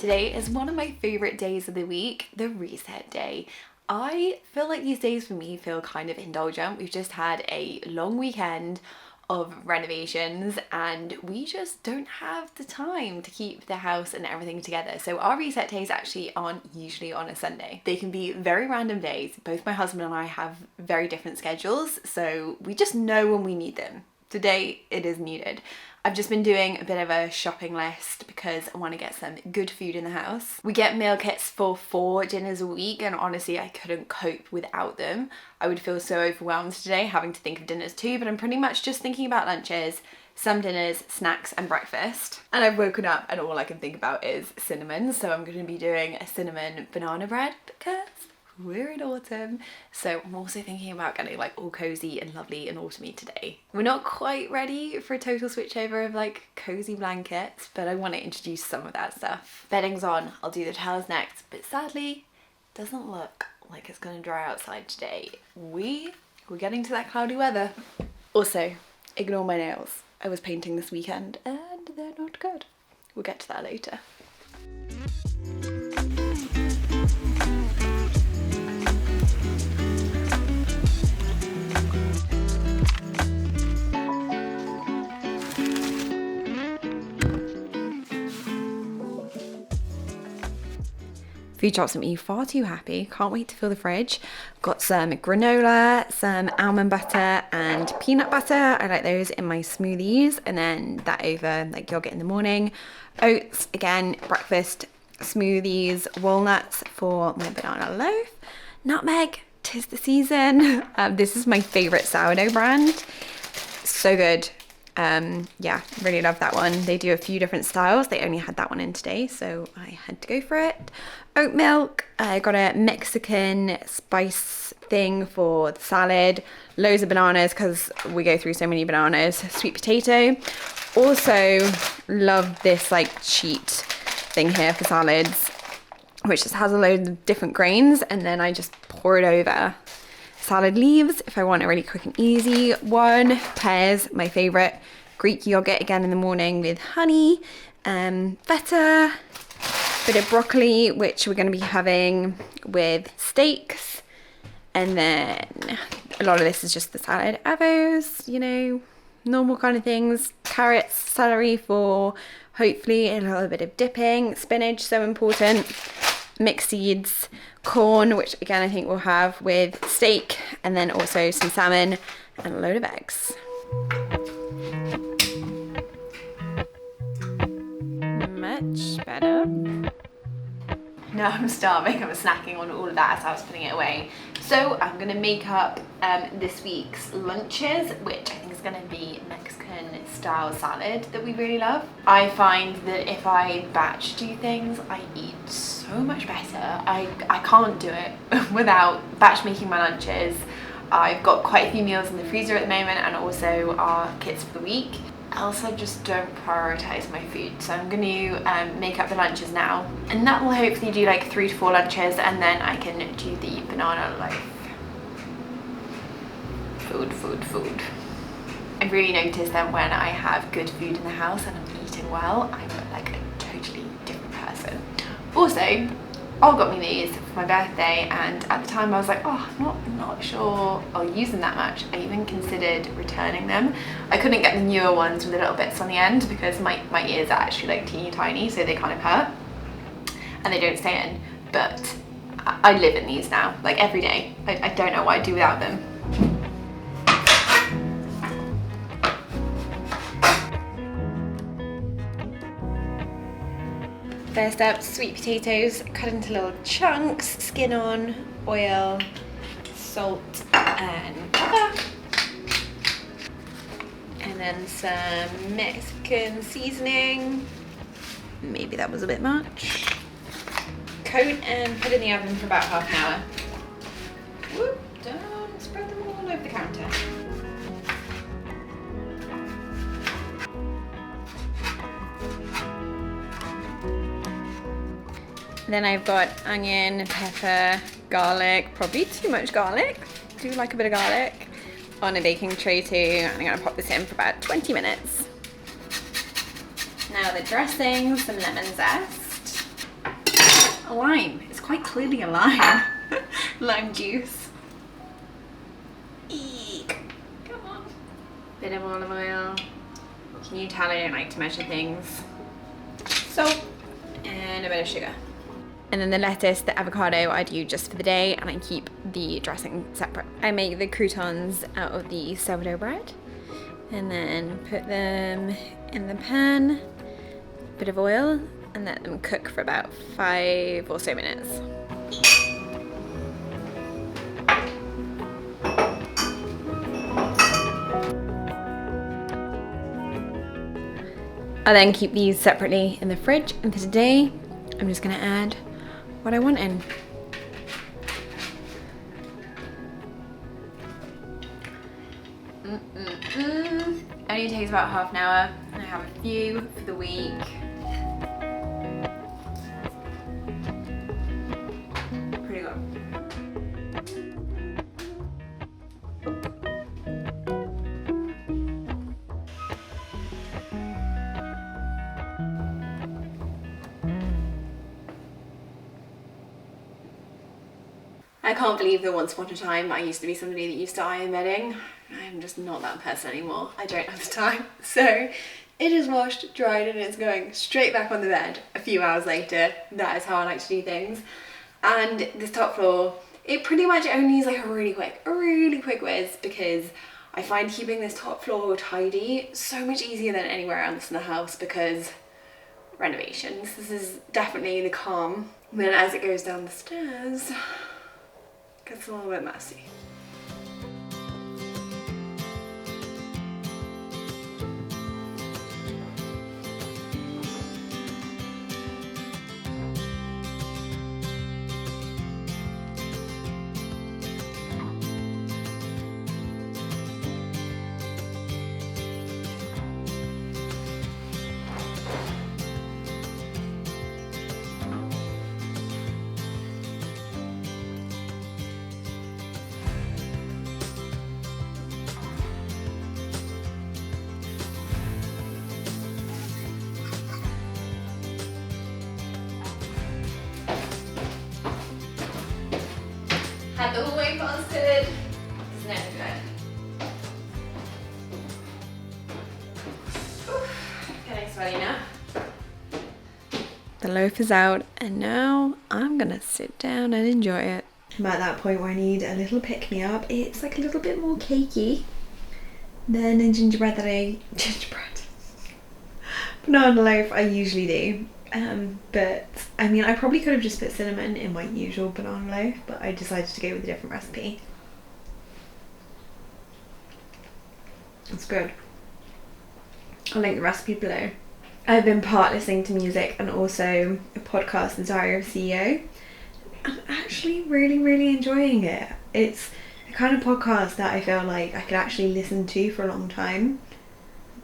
Today is one of my favorite days of the week, the reset day. I feel like these days for me feel kind of indulgent. We've just had a long weekend of renovations and we just don't have the time to keep the house and everything together. So our reset days actually aren't usually on a Sunday. They can be very random days. Both my husband and I have very different schedules, so we just know when we need them. Today it is needed. I've just been doing a bit of a shopping list because I want to get some good food in the house. We get meal kits for 4 dinners a week and honestly I couldn't cope without them. I would feel so overwhelmed today having to think of dinners too, but I'm pretty much just thinking about lunches, some dinners, snacks and breakfast. And I've woken up and all I can think about is cinnamon, so I'm going to be doing a cinnamon banana bread because we're in autumn. So I'm also thinking about getting like all cozy and lovely and autumny today. We're not quite ready for a total switchover of like cozy blankets, but I want to introduce some of that stuff. Bedding's on, I'll do the towels next, but sadly doesn't look like it's going to dry outside today. We're getting to that cloudy weather. Also, ignore my nails. I was painting this weekend and they're not good. We'll get to that later. Food shops make me far too happy. Can't wait to fill the fridge. Got some granola, some almond butter and peanut butter. I like those in my smoothies. And then that over like yogurt in the morning. Oats, again, breakfast smoothies, walnuts for my banana loaf. Nutmeg, 'tis the season. This is my favorite sourdough brand. So good. Yeah, really love that one. They do a few different styles. They only had that one in today, so I had to go for it. Oat milk. I got a Mexican spice thing for the salad. Loads of bananas because we go through so many bananas. Sweet potato. Also love this like cheat thing here for salads, which just has a load of different grains and then I just pour it over. Salad leaves if I want a really quick and easy one. Pears, my favorite. Greek yogurt again in the morning with honey, feta, bit of broccoli, which we're going to be having with steaks. And then a lot of this is just the salad. Avos, you know, normal kind of things. Carrots, celery for hopefully a little bit of dipping. Spinach, so important. Mixed seeds, corn, which again I think we'll have with steak, and then also some salmon and a load of eggs. Much better. Now I'm starving. I was snacking on all of that as I was putting it away. So I'm going to make up this week's lunches, which I think is going to be Mexican style salad that we really love. I find that if I batch do things, I eat so much better. I can't do it without batch making my lunches. I've got quite a few meals in the freezer at the moment and also our kits for the week. Else I just don't prioritize my food, so I'm going to make up the lunches now, and that will hopefully do like 3 to 4 lunches, and then I can do the banana loaf. Food. I've really noticed that when I have good food in the house and I'm eating well, I'm like a totally different person. Also, Ol got me these for my birthday, and at the time I was like, oh, I'm not sure I'll use them that much. I even considered returning them. I couldn't get the newer ones with the little bits on the end because my ears are actually like teeny tiny, so they kind of hurt and they don't stay in, but I live in these now, like every day. I don't know what I'd do without them. First up, sweet potatoes, cut into little chunks, skin on, oil, salt and pepper. And then some Mexican seasoning. Maybe that was a bit much. Coat and put in the oven for about half an hour. Whoop, don't spread them all over the counter. Then I've got onion, pepper, garlic, probably too much garlic. Do like a bit of garlic. On a baking tray too. I'm gonna pop this in for about 20 minutes. Now the dressing, some lemon zest. a lime. It's quite clearly a lime. Lime juice. Eek. Come on. Bit of olive oil. Can you tell I don't like to measure things? Salt and a bit of sugar. And then the lettuce, the avocado I do just for the day, and I keep the dressing separate. I make the croutons out of the sourdough bread and then put them in the pan, bit of oil, and let them cook for about 5 or so minutes. I then keep these separately in the fridge, and for today, I'm just gonna add what I want in. Only takes about half an hour. I have a few for the week. Pretty good. I can't believe that once upon a time I used to be somebody that used to iron bedding. I'm just not that person anymore. I don't have the time. So it is washed, dried, and it's going straight back on the bed a few hours later. That is how I like to do things. And this top floor, it pretty much only is like a really quick whiz, because I find keeping this top floor tidy so much easier than anywhere else in the house because renovations. This is definitely the calm. Then as it goes down the stairs, gets a little bit messy. Had the hallway plastered. It's never good. Getting sweaty now. The loaf is out, and now I'm gonna sit down and enjoy it. I'm at that point where I need a little pick-me-up. It's like a little bit more cakey than a gingerbread banana loaf I usually do. But I mean, I probably could have just put cinnamon in my usual banana loaf, but I decided to go with a different recipe. It's good. I'll link the recipe below. I've been part listening to music and also a podcast, The Diary of a CEO. I'm actually really enjoying it. It's the kind of podcast that I feel like I could actually listen to for a long time.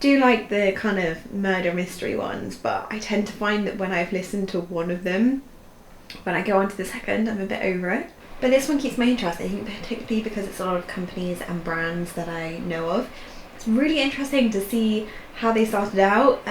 Do like the kind of murder mystery ones, but I tend to find that when I've listened to one of them, when I go on to the second, I'm a bit over it. But this one keeps my interest, I think, particularly because it's a lot of companies and brands that I know of. It's really interesting to see how they started out.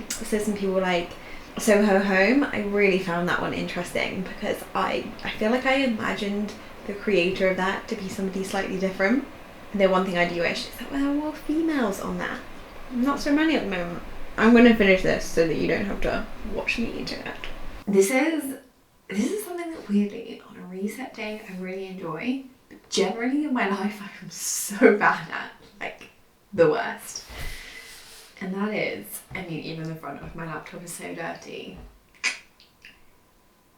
So some people like Soho Home, I really found that one interesting because I feel like I imagined the creator of that to be somebody slightly different. And the one thing I do wish is that there were more females on that. Not so many at the moment. I'm going to finish this so that you don't have to watch me eat it. This is something that weirdly on a reset day I really enjoy. But generally in my life I'm so bad at, like, the worst. And that is, I mean, even the front of my laptop is so dirty.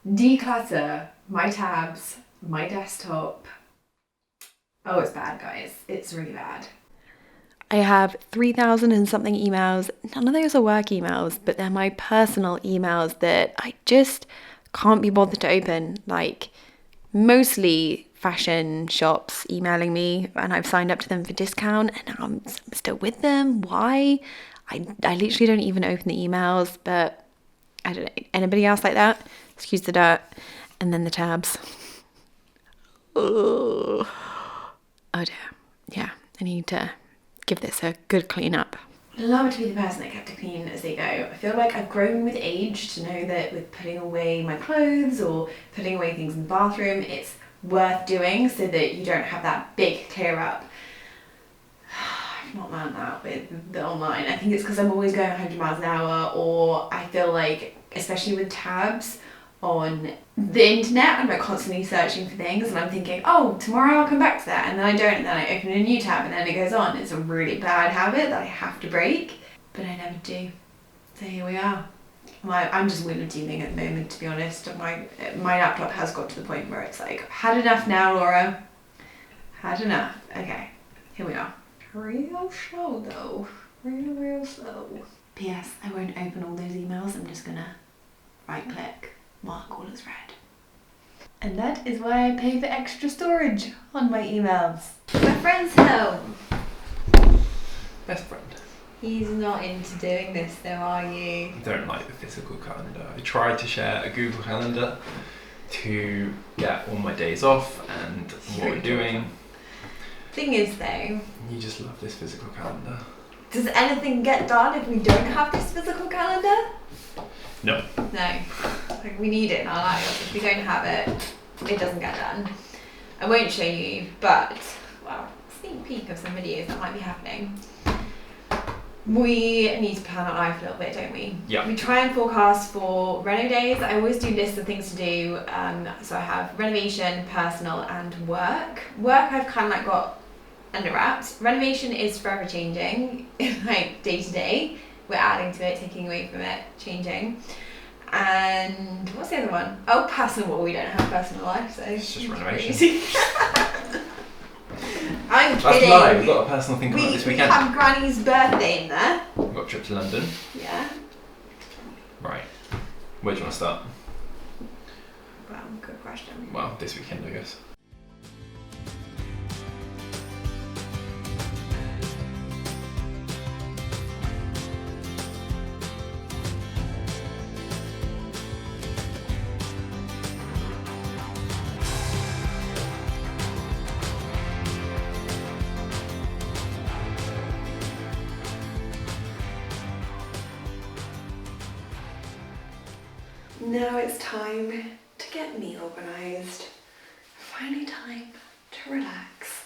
Declutter my tabs, my desktop. Oh, it's bad, guys. It's really bad. I have 3,000 and something emails. None of those are work emails, but they're my personal emails that I just can't be bothered to open. Like, mostly fashion shops emailing me, and I've signed up to them for discount, and now I'm still with them. Why? I literally don't even open the emails, but I don't know. Anybody else like that? Excuse the dirt. And then the tabs. Oh dear. Yeah, I need to give this a good clean up. love to be the person that kept it clean as they go. I feel like I've grown with age to know that with putting away my clothes or putting away things in the bathroom, it's worth doing so that you don't have that big clear up. I've not learned that with the online. I think it's because I'm always going 100 miles an hour, or I feel like, especially with tabs on the internet, I'm like constantly searching for things and I'm thinking, oh, tomorrow I'll come back to that, and then I don't, and then I open a new tab and then it goes on. It's a really bad habit that I have to break, but I never do. So here we are. I'm just window teaming at the moment, to be honest. My laptop has got to the point where it's like, I've had enough now, Laura. Had enough. Okay, here we are. Real slow though. Real slow. P.S. I won't open all those emails. I'm just gonna right click, mark all as read. And that is why I pay for extra storage on my emails. My friend's home. Best friend. He's not into doing this though, are you? I don't like the physical calendar. I tried to share a Google Calendar to get all my days off and what we're doing. Thing is though, You just love this physical calendar. does anything get done if we don't have this physical calendar? No. No. Like, we need it in our lives. If we don't have it, it doesn't get done. I won't show you, but, well, sneak peek of some videos that might be happening. We need to plan our life a little bit, don't we? Yeah. We try and forecast for reno days. I always do lists of things to do. So I have renovation, personal, and work. Work I've kind of like got under wraps. Renovation is forever changing, like day to day. We're adding to it, taking away from it, changing. And what's the other one? Oh, personal. Well, we don't have personal life, so It's just renovation. I'm That's kidding. live. We've got a personal thing coming up this We weekend. have Granny's birthday in there. We've got a trip to London. Yeah. Right. Where do you want to start? Well, good question. Well, this weekend, I guess. Now it's time to get me organised. Finally time to relax.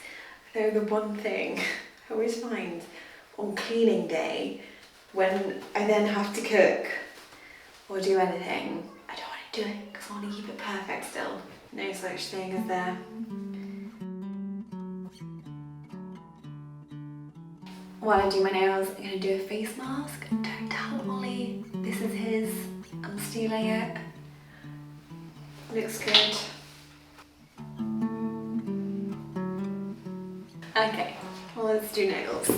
Though the one thing I always find on cleaning day, when I then have to cook or do anything, I don't want to do it because I want to keep it perfect still. No such thing as there. While I do my nails, I'm going to do a face mask. Don't tell Ollie this is his. I'm stealing it. Looks good. Okay, well, let's do nails.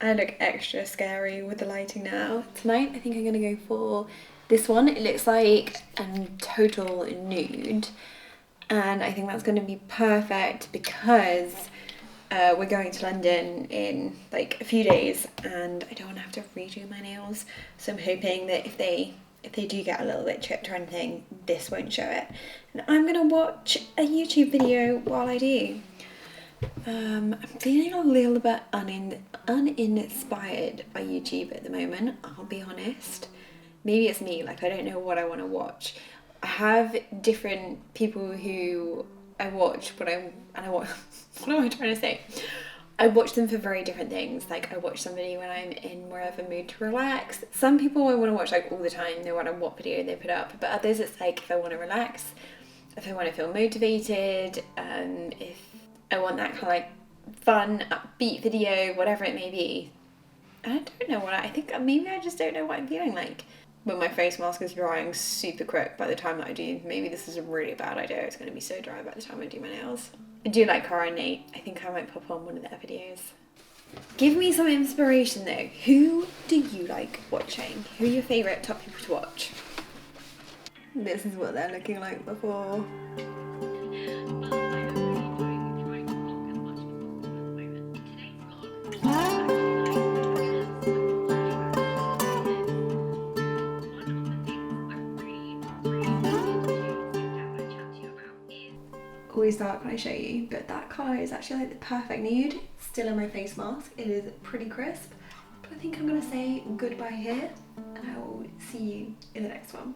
I look extra scary with the lighting now. Tonight I think I'm gonna go for this one. It looks like a total nude, and I think that's gonna be perfect because we're going to London in like a few days and I don't want to have to redo my nails, so I'm hoping that if they do get a little bit chipped or anything, this won't show it. And I'm gonna watch a YouTube video while I do. I'm feeling a little bit uninspired by YouTube at the moment, I'll be honest. Maybe it's me, like I don't know what I want to watch. I have different people who I watch, what am I trying to say? I watch them for very different things. Like I watch somebody when I'm in more of a mood to relax. Some people I want to watch like all the time, no matter what video they put up. But others it's like if I want to relax, if I want to feel motivated, if I want that kind of like fun, upbeat video, whatever it may be. I don't know what I think maybe I just don't know what I'm feeling like. When my face mask is drying super quick by the time that I do, maybe this is a really bad idea. It's going to be so dry by the time I do my nails. I do like Cara and Nate. I think I might pop on one of their videos. Give me some inspiration though. Who do you like watching? Who are your favourite top people to watch? This is what they're looking like before. Always dark when I show you, but that colour is actually like the perfect nude. Still in my face mask. It is pretty crisp. But I think I'm going to say goodbye here, and I will see you in the next one.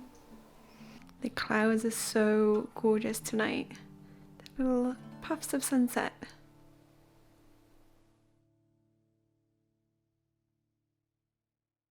The clouds are so gorgeous tonight. The little puffs of sunset.